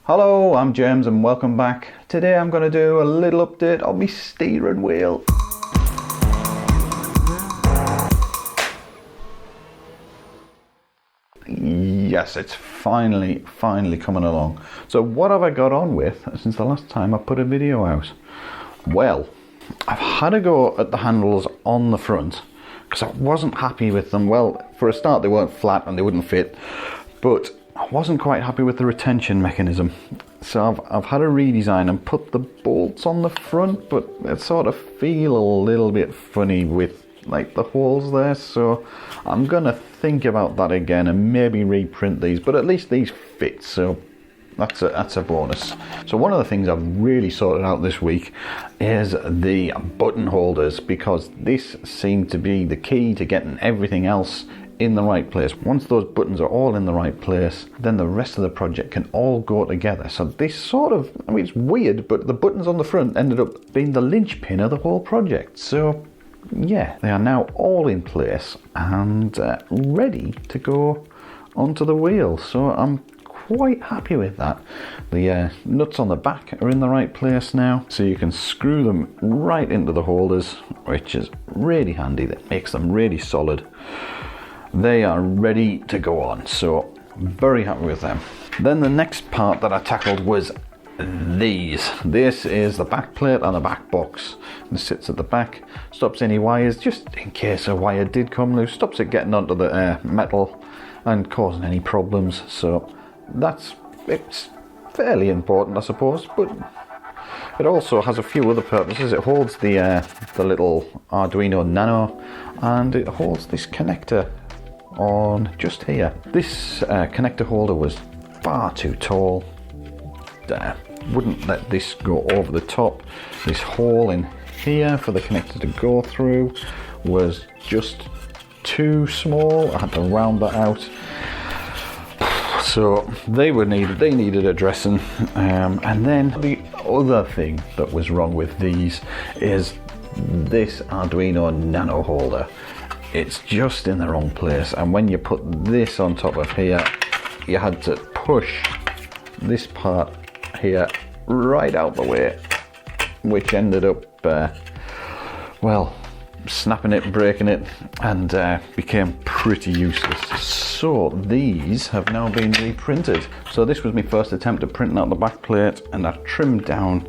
Hello, I'm James and welcome back. Today I'm going to do a little update on my steering wheel. Yes, it's finally coming along. So what have I got on with since the last time I put a video out? Well, I've had a go at the handles on the front because I wasn't happy with them. Well, for a start they weren't flat and they wouldn't fit, but I wasn't quite happy with the retention mechanism. So I've had a redesign and put the bolts on the front, but they sort of feel a little bit funny with like the holes there. So I'm gonna think about that again and maybe reprint these, but at least these fit, so that's a bonus. So one of the things I've really sorted out this week is the button holders, because this seemed to be the key to getting everything else in the right place. Once those buttons are all in the right place, then the rest of the project can all go together. So this sort of, I mean, it's weird, but the buttons on the front ended up being the linchpin of the whole project. So yeah, they are now all in place and ready to go onto the wheel. So I'm quite happy with that. The nuts on the back are in the right place now, so you can screw them right into the holders, which is really handy. That makes them really solid. They are ready to go on, so very happy with them. Then the next part that I tackled was these. This is the back plate and the back box. This sits at the back, stops any wires, just in case a wire did come loose, stops it getting onto the metal and causing any problems. So it's fairly important, I suppose, but it also has a few other purposes. It holds the little Arduino Nano, and it holds this connector on just here. This connector holder was far too tall. Wouldn't let this go over the top. This hole in here for the connector to go through was just too small. I had to round that out. So they needed addressing. And then the other thing that was wrong with these is this Arduino Nano holder. It's just in the wrong place, and when you put this on top of here, you had to push this part here right out the way, which ended up well, snapping it, breaking it, and became pretty useless. So these have now been reprinted. So this was my first attempt at printing out the back plate, and I trimmed down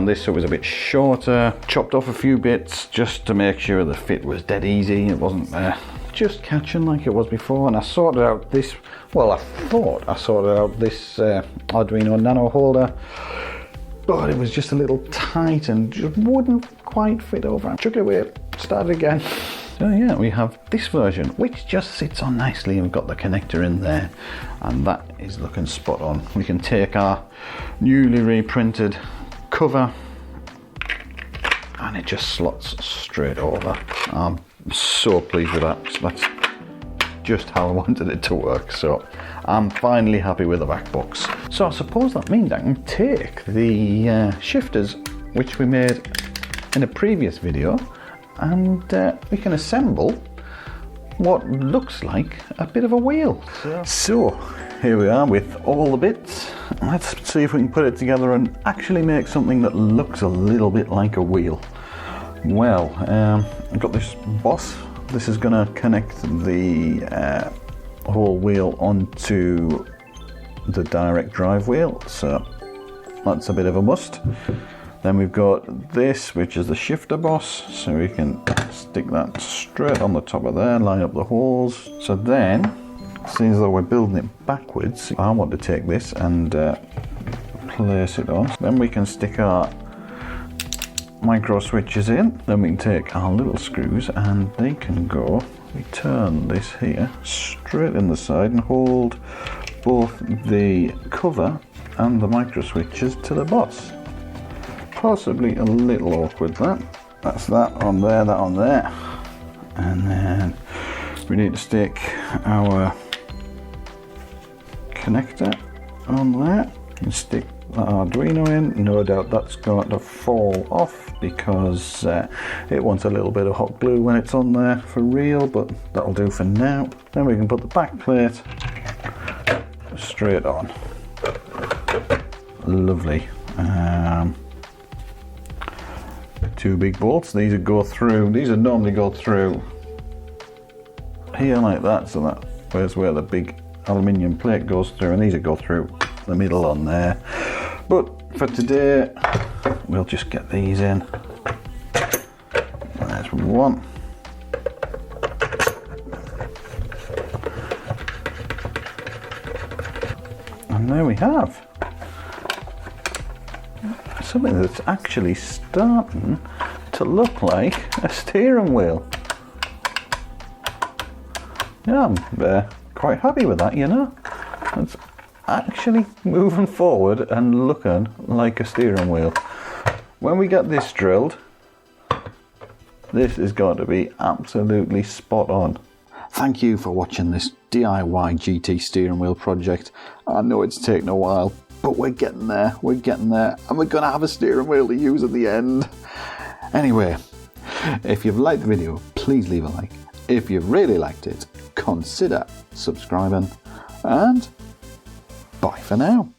this so it was a bit shorter, chopped off a few bits just to make sure the fit was dead easy. It wasn't just catching like it was before, and I sorted out this, well, I thought I sorted out this Arduino Nano holder, but it was just a little tight and just wouldn't quite fit over. I took it away, started again. So yeah, we have this version, which just sits on nicely, and we've got the connector in there, and that is looking spot on. We can take our newly reprinted cover, and it just slots straight over. I'm so pleased with that. That's just how I wanted it to work, so I'm finally happy with the back box. So I suppose that means I can take the shifters, which we made in a previous video, and we can assemble what looks like a bit of a wheel. So here we are with all the bits. Let's see if we can put it together and actually make something that looks a little bit like a wheel. Well, I've got this boss. This is going to connect the whole wheel onto the direct drive wheel, so that's a bit of a must. Then we've got this, which is the shifter boss, so we can stick that straight on the top of there, line up the holes. So then, seeing as though we're building it backwards, I want to take this and place it on. Then we can stick our micro switches in. Then we can take our little screws and they can go, we turn this here straight in the side and hold both the cover and the micro switches to the boss. Possibly a little awkward that. That's that on there, that on there. And then we need to stick our connector on there and stick the Arduino in. No doubt that's going to fall off because it wants a little bit of hot glue when it's on there for real, but that'll do for now. Then we can put the back plate straight on. lovely. 2 big bolts. These would go through. These would normally go through here like that, so that where the big aluminium plate goes through, and these would go through the middle on there. But for today, we'll just get these in. There's one. And there we have something that's actually starting to look like a steering wheel. Yeah, I'm quite happy with that, you know. It's actually moving forward and looking like a steering wheel. When we get this drilled, this is going to be absolutely spot on. Thank you for watching this DIY GT steering wheel project. I know it's taken a while, but we're getting there, and we're going to have a steering wheel to use at the end. Anyway, if you've liked the video, please leave a like. If you've really liked it, consider subscribing, and bye for now.